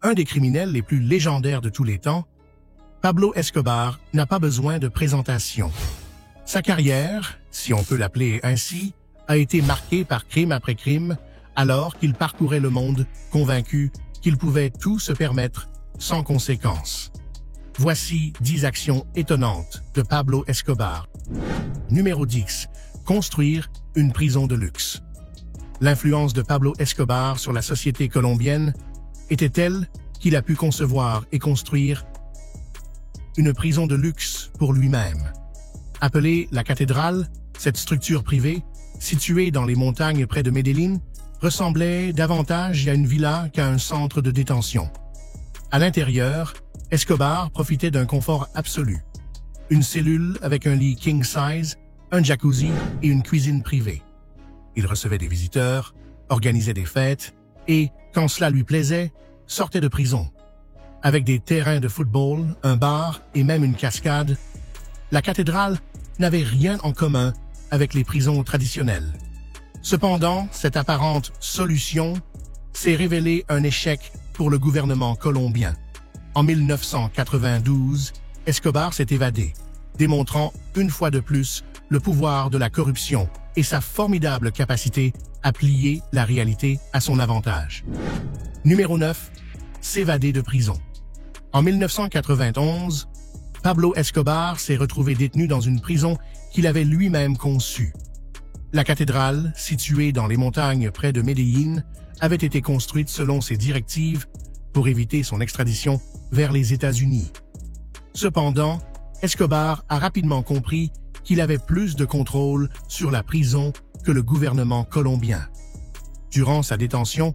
un des criminels les plus légendaires de tous les temps, Pablo Escobar n'a pas besoin de présentation. Sa carrière, si on peut l'appeler ainsi, a été marquée par crime après crime, alors qu'il parcourait le monde convaincu qu'il pouvait tout se permettre sans conséquence. Voici 10 actions étonnantes de Pablo Escobar. Numéro 10. Construire une prison de luxe. L'influence de Pablo Escobar sur la société colombienne était telle qu'il a pu concevoir et construire une prison de luxe pour lui-même. Appelée la cathédrale, cette structure privée, située dans les montagnes près de Medellín, ressemblait davantage à une villa qu'à un centre de détention. À l'intérieur, Escobar profitait d'un confort absolu. Une cellule avec un lit king size, un jacuzzi et une cuisine privée. Il recevait des visiteurs, organisait des fêtes et, quand cela lui plaisait, sortait de prison. Avec des terrains de football, un bar et même une cascade, la cathédrale n'avait rien en commun avec les prisons traditionnelles. Cependant, cette apparente solution s'est révélée un échec pour le gouvernement colombien. En 1992, Escobar s'est évadé, démontrant une fois de plus le pouvoir de la corruption et sa formidable capacité à plier la réalité à son avantage. Numéro 9. S'évader de prison. En 1991, Pablo Escobar s'est retrouvé détenu dans une prison qu'il avait lui-même conçue. La cathédrale, située dans les montagnes près de Medellín, avait été construite selon ses directives pour éviter son extradition vers les États-Unis. Cependant, Escobar a rapidement compris qu'il avait plus de contrôle sur la prison que le gouvernement colombien. Durant sa détention,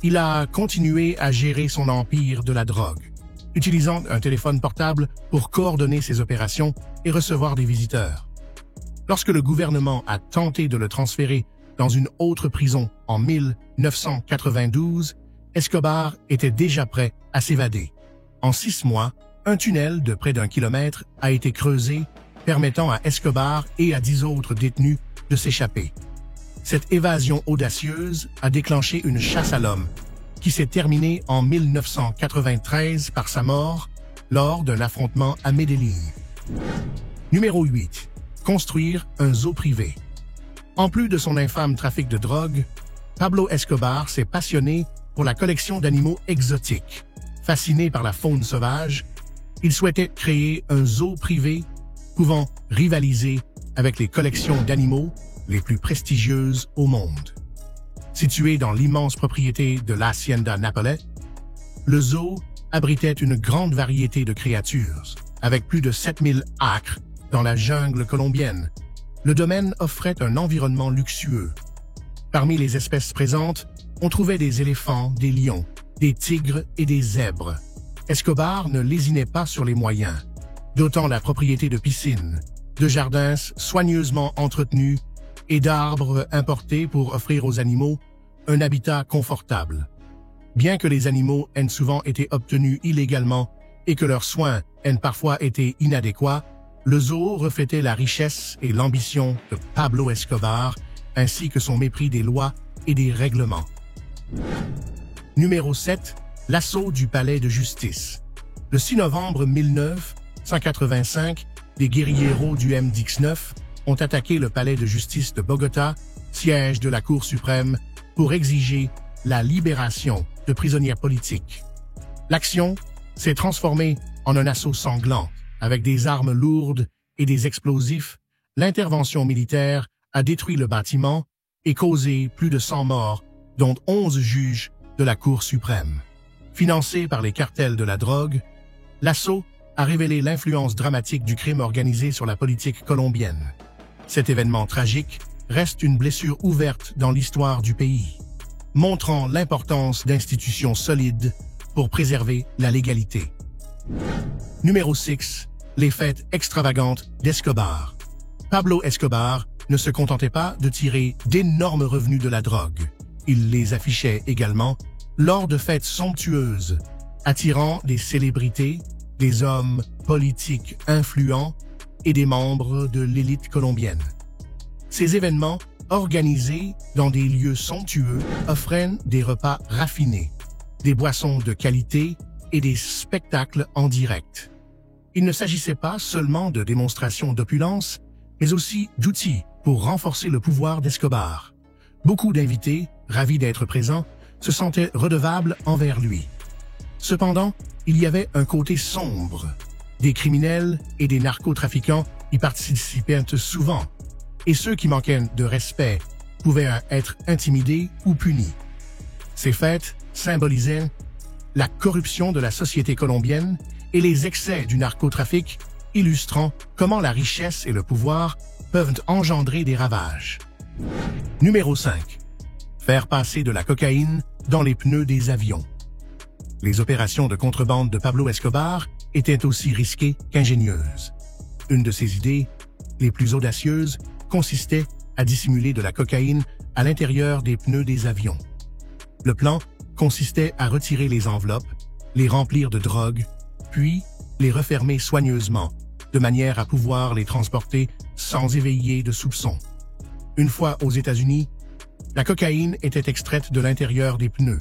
il a continué à gérer son empire de la drogue, utilisant un téléphone portable pour coordonner ses opérations et recevoir des visiteurs. Lorsque le gouvernement a tenté de le transférer dans une autre prison en 1992, Escobar était déjà prêt à s'évader. En 6 mois, un tunnel de près d'1 kilomètre a été creusé, permettant à Escobar et à 10 autres détenus de s'échapper. Cette évasion audacieuse a déclenché une chasse à l'homme, qui s'est terminée en 1993 par sa mort lors d'un affrontement à Medellín. Numéro 8. Construire un zoo privé. En plus de son infâme trafic de drogue, Pablo Escobar s'est passionné pour la collection d'animaux exotiques. Fasciné par la faune sauvage, il souhaitait créer un zoo privé pouvant rivaliser avec les collections d'animaux les plus prestigieuses au monde. Situé dans l'immense propriété de l'Hacienda Nápoles, le zoo abritait une grande variété de créatures, avec plus de 7000 acres dans la jungle colombienne. Le domaine offrait un environnement luxueux. Parmi les espèces présentes, on trouvait des éléphants, des lions, des tigres et des zèbres. Escobar ne lésinait pas sur les moyens, dotant la propriété de piscines, de jardins soigneusement entretenus et d'arbres importés pour offrir aux animaux un habitat confortable. Bien que les animaux aient souvent été obtenus illégalement et que leurs soins aient parfois été inadéquats, le zoo reflétait la richesse et l'ambition de Pablo Escobar, ainsi que son mépris des lois et des règlements. Numéro 7. L'assaut du palais de justice. Le 6 novembre 1985, des guérilleros du MX-9 ont attaqué le palais de justice de Bogota, siège de la Cour suprême, pour exiger la libération de prisonniers politiques. L'action s'est transformée en un assaut sanglant. Avec des armes lourdes et des explosifs, l'intervention militaire a détruit le bâtiment et causé plus de 100 morts, dont 11 juges de la Cour suprême. Financé par les cartels de la drogue, l'assaut a révélé l'influence dramatique du crime organisé sur la politique colombienne. Cet événement tragique reste une blessure ouverte dans l'histoire du pays, montrant l'importance d'institutions solides pour préserver la légalité. Numéro 6. Les fêtes extravagantes d'Escobar. Pablo Escobar ne se contentait pas de tirer d'énormes revenus de la drogue. Il les affichait également lors de fêtes somptueuses, attirant des célébrités, des hommes politiques influents et des membres de l'élite colombienne. Ces événements, organisés dans des lieux somptueux, offraient des repas raffinés, des boissons de qualité et des spectacles en direct. Il ne s'agissait pas seulement de démonstrations d'opulence, mais aussi d'outils pour renforcer le pouvoir d'Escobar. Beaucoup d'invités, ravis d'être présents, se sentaient redevables envers lui. Cependant, il y avait un côté sombre. Des criminels et des narcotrafiquants y participaient souvent, et ceux qui manquaient de respect pouvaient être intimidés ou punis. Ces faits symbolisaient la corruption de la société colombienne et les excès du narcotrafic, illustrant comment la richesse et le pouvoir peuvent engendrer des ravages. Numéro 5. Faire passer de la cocaïne dans les pneus des avions. Les opérations de contrebande de Pablo Escobar étaient aussi risquées qu'ingénieuses. Une de ses idées, les plus audacieuses, consistait à dissimuler de la cocaïne à l'intérieur des pneus des avions. Le plan consistait à retirer les enveloppes, les remplir de drogue, puis les refermer soigneusement, de manière à pouvoir les transporter sans éveiller de soupçons. Une fois aux États-Unis, la cocaïne était extraite de l'intérieur des pneus.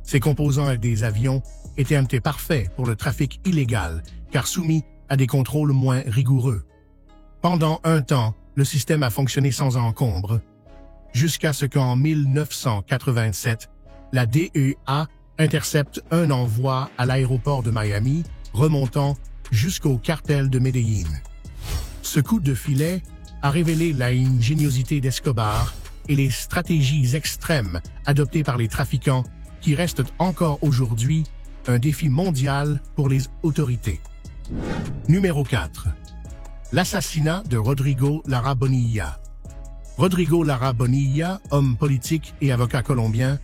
Ces composants des avions étaient un parfait pour le trafic illégal, car soumis à des contrôles moins rigoureux. Pendant un temps, le système a fonctionné sans encombre, jusqu'à ce qu'en 1987, la DEA intercepte un envoi à l'aéroport de Miami, remontant jusqu'au cartel de Medellín. Ce coup de filet a révélé l'ingéniosité d'Escobar et les stratégies extrêmes adoptées par les trafiquants qui restent encore aujourd'hui un défi mondial pour les autorités. Numéro 4. L'assassinat de Rodrigo Lara Bonilla. Rodrigo Lara Bonilla, homme politique et avocat colombien,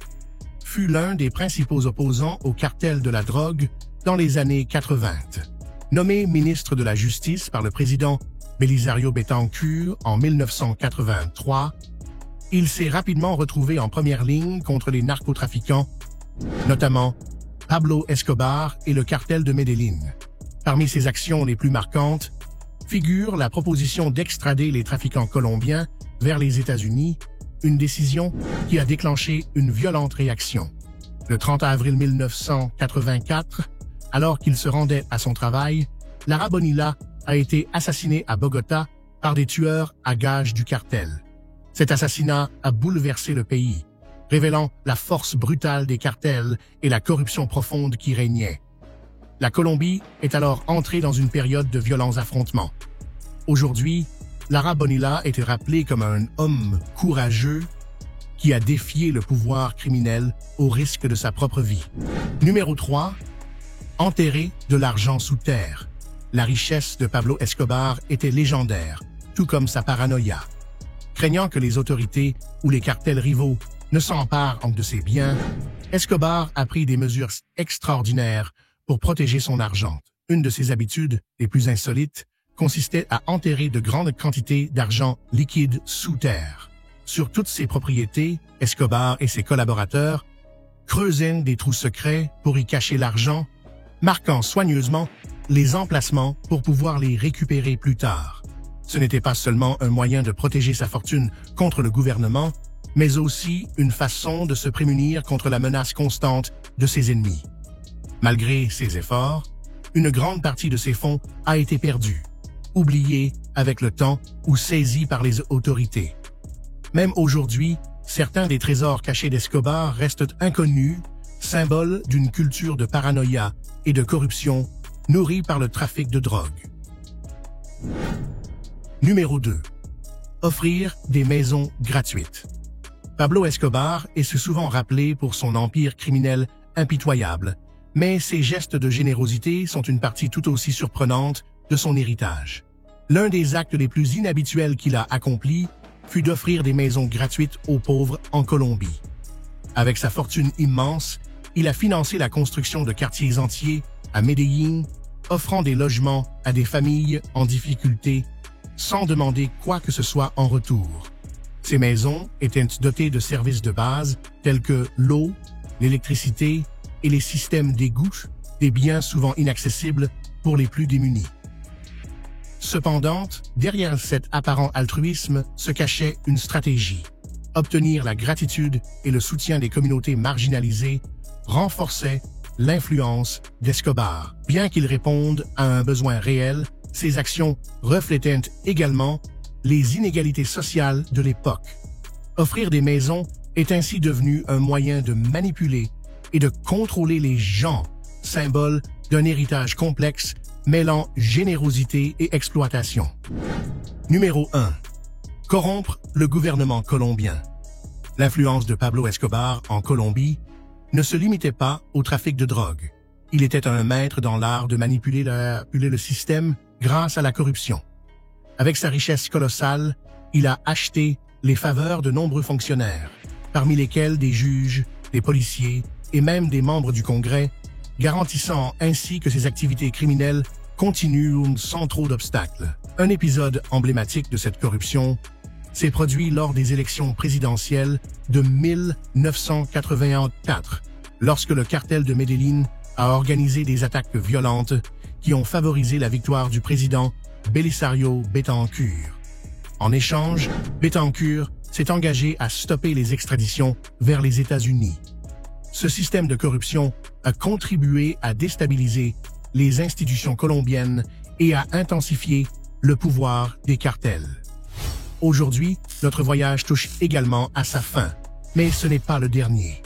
fut l'un des principaux opposants au cartel de la drogue dans les années 80. Nommé ministre de la Justice par le président Belisario Betancur en 1983, il s'est rapidement retrouvé en première ligne contre les narcotrafiquants, notamment Pablo Escobar et le cartel de Medellín. Parmi ses actions les plus marquantes figure la proposition d'extrader les trafiquants colombiens vers les États-Unis, une décision qui a déclenché une violente réaction. Le 30 avril 1984, alors qu'il se rendait à son travail, Lara Bonilla a été assassiné à Bogota par des tueurs à gages du cartel. Cet assassinat a bouleversé le pays, révélant la force brutale des cartels et la corruption profonde qui régnait. La Colombie est alors entrée dans une période de violents affrontements. Aujourd'hui, Lara Bonilla était rappelé comme un homme courageux qui a défié le pouvoir criminel au risque de sa propre vie. Numéro 3. Enterrer de l'argent sous terre. La richesse de Pablo Escobar était légendaire, tout comme sa paranoïa. Craignant que les autorités ou les cartels rivaux ne s'emparent de ses biens, Escobar a pris des mesures extraordinaires pour protéger son argent. Une de ses habitudes les plus insolites consistait à enterrer de grandes quantités d'argent liquide sous terre. Sur toutes ses propriétés, Escobar et ses collaborateurs creusaient des trous secrets pour y cacher l'argent, marquant soigneusement les emplacements pour pouvoir les récupérer plus tard. Ce n'était pas seulement un moyen de protéger sa fortune contre le gouvernement, mais aussi une façon de se prémunir contre la menace constante de ses ennemis. Malgré ses efforts, une grande partie de ses fonds a été perdue, oubliée avec le temps ou saisie par les autorités. Même aujourd'hui, certains des trésors cachés d'Escobar restent inconnus, symboles d'une culture de paranoïa et de corruption nourrie par le trafic de drogue. Numéro 2. Offrir des maisons gratuites. Pablo Escobar est souvent rappelé pour son empire criminel impitoyable, mais ses gestes de générosité sont une partie tout aussi surprenante de son héritage. L'un des actes les plus inhabituels qu'il a accompli fut d'offrir des maisons gratuites aux pauvres en Colombie. Avec sa fortune immense, il a financé la construction de quartiers entiers à Medellín, offrant des logements à des familles en difficulté sans demander quoi que ce soit en retour. Ces maisons étaient dotées de services de base tels que l'eau, l'électricité et les systèmes d'égout, des biens souvent inaccessibles pour les plus démunis. Cependant, derrière cet apparent altruisme se cachait une stratégie: obtenir la gratitude et le soutien des communautés marginalisées, renforçaient l'influence d'Escobar. Bien qu'ils répondent à un besoin réel, ces actions reflétaient également les inégalités sociales de l'époque. Offrir des maisons est ainsi devenu un moyen de manipuler et de contrôler les gens, symbole d'un héritage complexe mêlant générosité et exploitation. Numéro 1. Corrompre le gouvernement colombien. L'influence de Pablo Escobar en Colombie ne se limitait pas au trafic de drogue. Il était un maître dans l'art de manipuler le système grâce à la corruption. Avec sa richesse colossale, il a acheté les faveurs de nombreux fonctionnaires, parmi lesquels des juges, des policiers et même des membres du Congrès, garantissant ainsi que ses activités criminelles continuent sans trop d'obstacles. Un épisode emblématique de cette corruption s'est produit lors des élections présidentielles de 1984, lorsque le cartel de Medellín a organisé des attaques violentes qui ont favorisé la victoire du président Belisario Betancur. En échange, Betancur s'est engagé à stopper les extraditions vers les États-Unis. Ce système de corruption a contribué à déstabiliser les institutions colombiennes et à intensifier le pouvoir des cartels. Aujourd'hui, notre voyage touche également à sa fin, mais ce n'est pas le dernier.